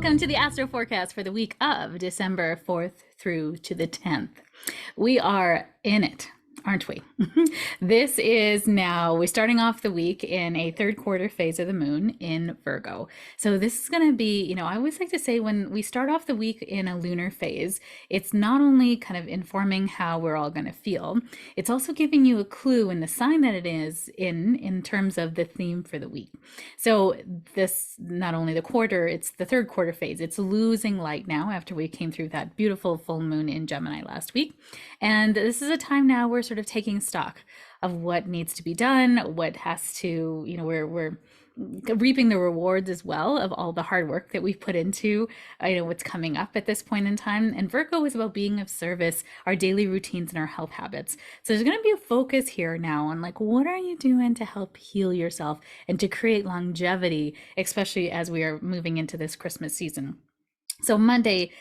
Welcome to the Astro Forecast for the week of December 4th through to the 10th. We are in it, aren't we? This is now, we're starting off the week in a third quarter phase of the moon in Virgo. So this is going to be, I always like to say when we start off the week in a lunar phase, it's not only kind of informing how we're all going to feel, it's also giving you a clue in the sign that it is in terms of the theme for the week. So this, not only the quarter, it's the third quarter phase. It's losing light now after we came through that beautiful full moon in Gemini last week. And this is a time now we're sort of taking stock of what needs to be done, what has to, we're reaping the rewards as well of all the hard work that we've put into, what's coming up at this point in time. And Virgo is about being of service, our daily routines and our health habits. So there's going to be a focus here now on what are you doing to help heal yourself and to create longevity, especially as we are moving into this Christmas season. So Monday,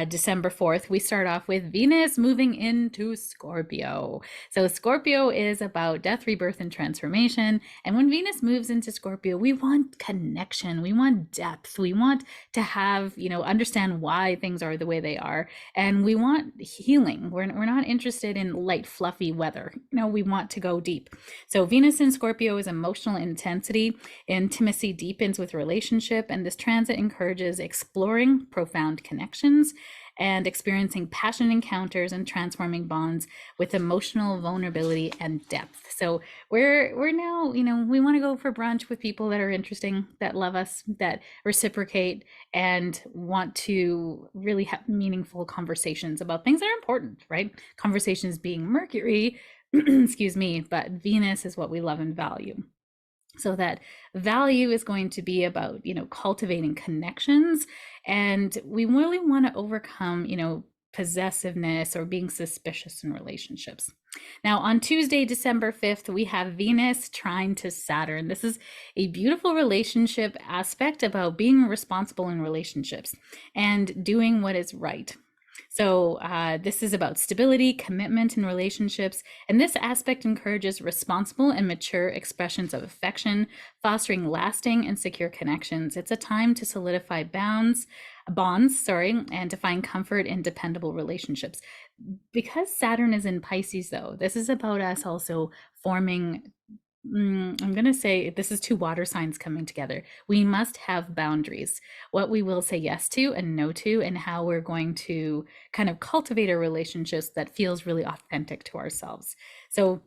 December 4th, we start off with Venus moving into Scorpio. So Scorpio is about death, rebirth, and transformation. And when Venus moves into Scorpio, we want connection. We want depth. We want to have, understand why things are the way they are. And we want healing. We're not interested in light, fluffy weather. We want to go deep. So Venus in Scorpio is emotional intensity. Intimacy deepens with relationship. And this transit encourages exploring profound connections and experiencing passionate encounters and transforming bonds with emotional vulnerability and depth. So we're now, we want to go for brunch with people that are interesting, that love us, that reciprocate, and want to really have meaningful conversations about things that are important, right? Conversations being Mercury, excuse me, but Venus is what we love and value. So that value is going to be about, cultivating connections. And we really want to overcome, possessiveness or being suspicious in relationships. Now, on Tuesday, December 5th, we have Venus trine to Saturn. This is a beautiful relationship aspect about being responsible in relationships and doing what is right. So this is about stability, commitment in relationships, and this aspect encourages responsible and mature expressions of affection, fostering lasting and secure connections. It's a time to solidify bonds, and to find comfort in dependable relationships. Because Saturn is in Pisces, though, this is about us also forming I'm going to say this is two water signs coming together. We must have boundaries, what we will say yes to and no to, and how we're going to kind of cultivate our relationships that feels really authentic to ourselves. So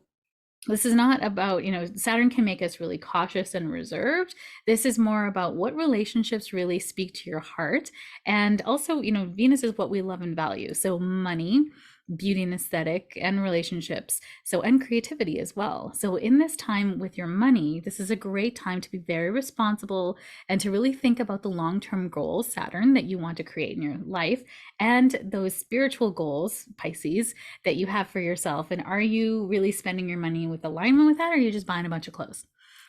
this is not about, Saturn can make us really cautious and reserved. This is more about what relationships really speak to your heart. And also, Venus is what we love and value. So money, beauty and aesthetic, and relationships, and creativity as well. So in this time with your money, this is a great time to be very responsible and to really think about the long-term goals, Saturn, that you want to create in your life, and those spiritual goals, Pisces, that you have for yourself. And are you really spending your money with alignment with that, or are you just buying a bunch of clothes?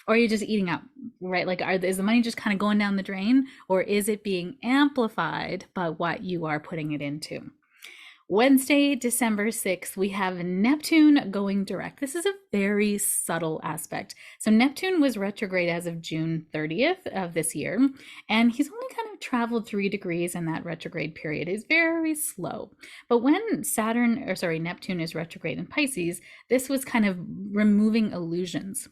Or are you just eating out, right? Is the money just kind of going down the drain, or is it being amplified by what you are putting it into? Wednesday, December 6th, we have Neptune going direct. This is a very subtle aspect. So Neptune was retrograde as of June 30th of this year, and he's only kind of traveled 3 degrees in that retrograde period. It's very slow. But when Neptune is retrograde in Pisces, this was kind of removing illusions.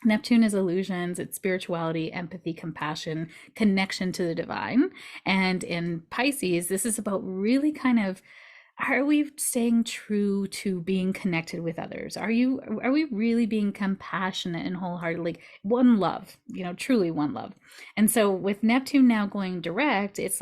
Neptune is illusions, it's spirituality, empathy, compassion, connection to the divine. And in Pisces, this is about really kind of, are we staying true to being connected with others? Are we really being compassionate and wholehearted, one love, truly one love? And so with Neptune now going direct, it's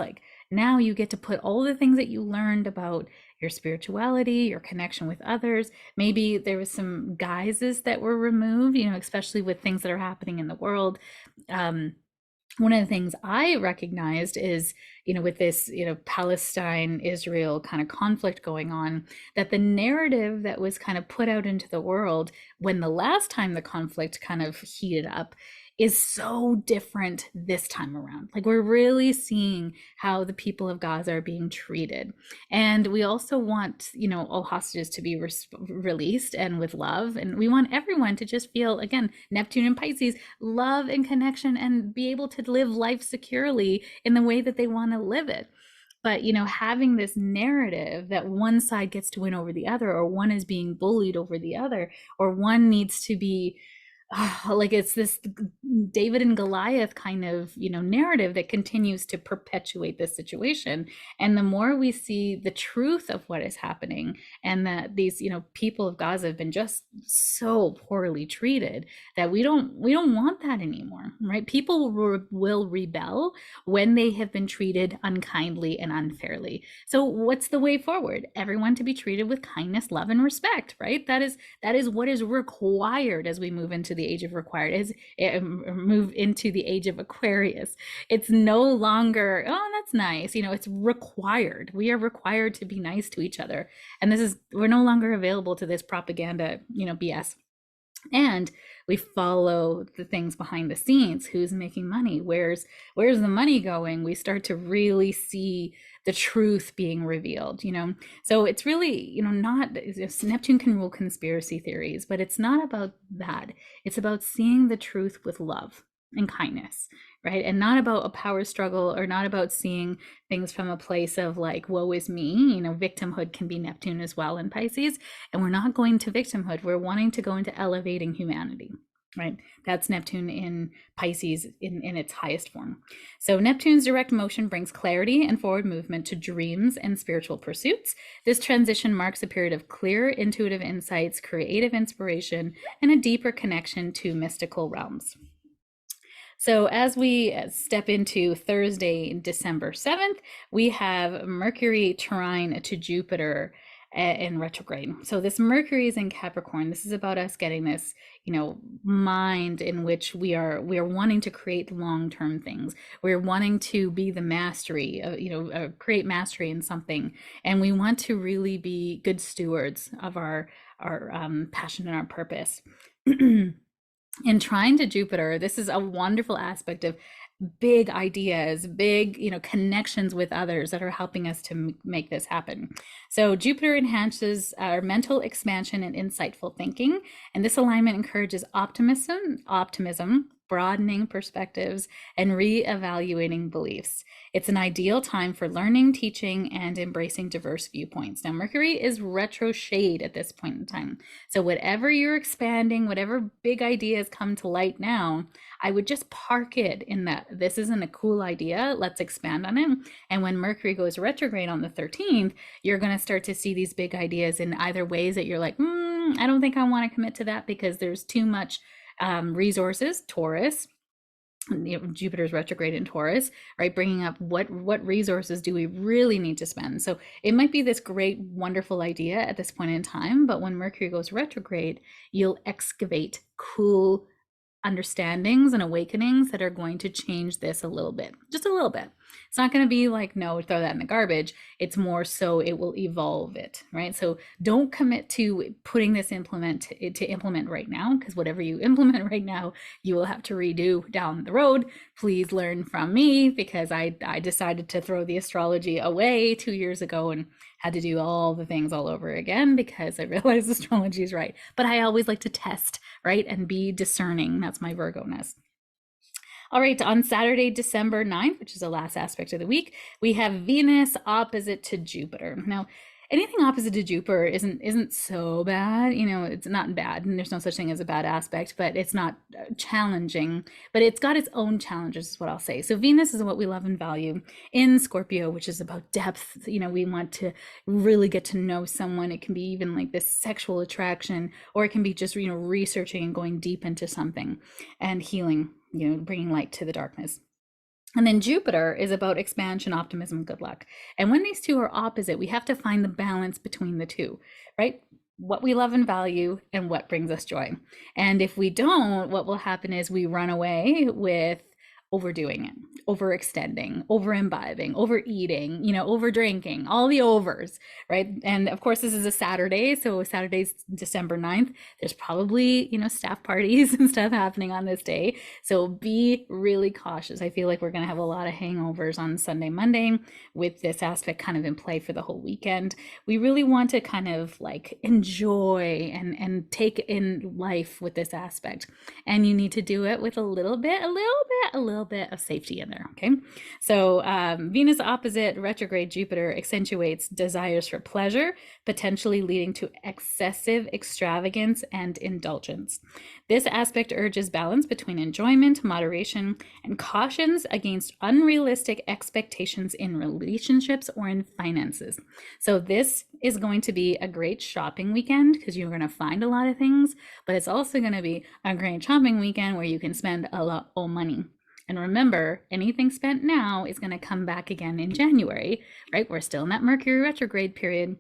now you get to put all the things that you learned about your spirituality, your connection with others. Maybe there was some guises that were removed, especially with things that are happening in the world. One of the things I recognized is, with this, Palestine, Israel kind of conflict going on, that the narrative that was kind of put out into the world when the last time the conflict kind of heated up, is so different this time around. Like, we're really seeing how the people of Gaza are being treated. And we also want, all hostages to be released and with love. And we want everyone to just feel, again, Neptune and Pisces, love and connection, and be able to live life securely in the way that they want to live it. But having this narrative that one side gets to win over the other, or one is being bullied over the other, or one needs to be like, it's this David and Goliath kind of narrative that continues to perpetuate this situation. And the more we see the truth of what is happening, and that these people of Gaza have been just so poorly treated, that we don't want that anymore, right? People will rebel when they have been treated unkindly and unfairly. So what's the way forward? Everyone to be treated with kindness, love, and respect, right? That is what is required as we move into the age of required, as move into the age of Aquarius. It's no longer, oh, that's nice. It's required. We are required to be nice to each other. And we're no longer available to this propaganda, BS. And we follow the things behind the scenes. Who's making money? Where's the money going? We start to really see the truth being revealed, So it's really, not, Neptune can rule conspiracy theories, but it's not about that. It's about seeing the truth with love and kindness, right? And not about a power struggle, or not about seeing things from a place of like, woe is me. Victimhood can be Neptune as well in Pisces. And we're not going to victimhood. We're wanting to go into elevating humanity, right? That's Neptune in Pisces in its highest form. So Neptune's direct motion brings clarity and forward movement to dreams and spiritual pursuits. This transition marks a period of clear, intuitive insights, creative inspiration, and a deeper connection to mystical realms. So as we step into Thursday, December 7th, we have Mercury trine to Jupiter in retrograde. So this Mercury is in Capricorn. This is about us getting this, mind in which we are wanting to create long-term things. We're wanting to be the mastery, create mastery in something, and we want to really be good stewards of our passion and our purpose. In trine to Jupiter, this is a wonderful aspect of big ideas, big, connections with others that are helping us to make this happen. So Jupiter enhances our mental expansion and insightful thinking, and this alignment encourages optimism, broadening perspectives, and re-evaluating beliefs. It's an ideal time for learning, teaching, and embracing diverse viewpoints. Now, Mercury is retrograde at this point in time. So whatever you're expanding, whatever big ideas come to light now, I would just park it in that this isn't a cool idea. Let's expand on it. And when Mercury goes retrograde on the 13th, you're going to start to see these big ideas in either ways that you're like, I don't think I want to commit to that because there's too much resources. Taurus, Jupiter's retrograde in Taurus, right? Bringing up what resources do we really need to spend? So it might be this great, wonderful idea at this point in time, but when Mercury goes retrograde, you'll excavate cool understandings and awakenings that are going to change this a little bit, just a little bit. It's not going to be like, no, throw that in the garbage. It's more so it will evolve it, right? So don't commit to putting this to implement right now, because whatever you implement right now, you will have to redo down the road. Please learn from me, because I decided to throw the astrology away 2 years ago and had to do all the things all over again because I realized astrology is right. But I always like to test, right? And be discerning. That's my Virgo-ness. All right, on Saturday, December 9th, which is the last aspect of the week, we have Venus opposite to Jupiter. Now, anything opposite to Jupiter isn't so bad. It's not bad, and there's no such thing as a bad aspect, but it's not challenging. But it's got its own challenges, is what I'll say. So Venus is what we love and value in Scorpio, which is about depth. We want to really get to know someone. It can be even like this sexual attraction, or it can be just researching and going deep into something and healing. Bringing light to the darkness. And then Jupiter is about expansion, optimism, good luck. And when these two are opposite, we have to find the balance between the two, right? What we love and value and what brings us joy. And if we don't, what will happen is we run away with overdoing it, overextending, over imbibing, overeating, over drinking, all the overs, right? And of course, this is a Saturday. So Saturday's December 9th. There's probably, staff parties and stuff happening on this day. So be really cautious. I feel like we're going to have a lot of hangovers on Sunday, Monday with this aspect kind of in play for the whole weekend. We really want to kind of like enjoy and take in life with this aspect. And you need to do it with a little bit of safety in there. Okay. So Venus opposite retrograde Jupiter accentuates desires for pleasure, potentially leading to excessive extravagance and indulgence. This aspect urges balance between enjoyment, moderation, and cautions against unrealistic expectations in relationships or in finances. So this is going to be a great shopping weekend because you're going to find a lot of things, but it's also going to be a great shopping weekend where you can spend a lot of money. And remember, anything spent now is going to come back again in January, right? We're still in that Mercury retrograde period.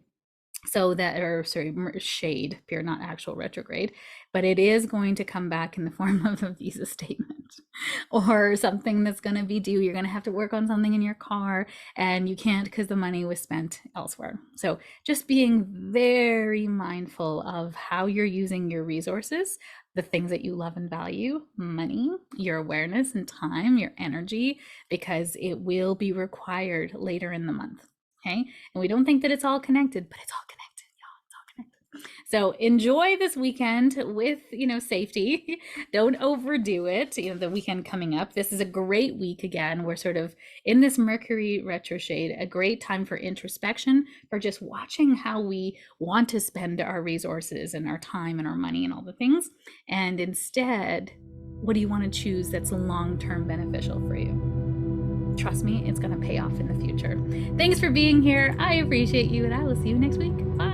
So that, or sorry, shade period, not actual retrograde, but it is going to come back in the form of a visa statement or something that's going to be due. You're going to have to work on something in your car and you can't because the money was spent elsewhere. So just being very mindful of how you're using your resources, the things that you love and value, money, your awareness and time, your energy, because it will be required later in the month. Okay. And we don't think that it's all connected, but it's all connected, y'all. It's all connected. So enjoy this weekend with, safety. Don't overdo it. The weekend coming up. This is a great week again. We're sort of in this Mercury retrograde, a great time for introspection, for just watching how we want to spend our resources and our time and our money and all the things. And instead, what do you want to choose that's long-term beneficial for you? Trust me, it's going to pay off in the future. Thanks for being here. I appreciate you, and I will see you next week. Bye.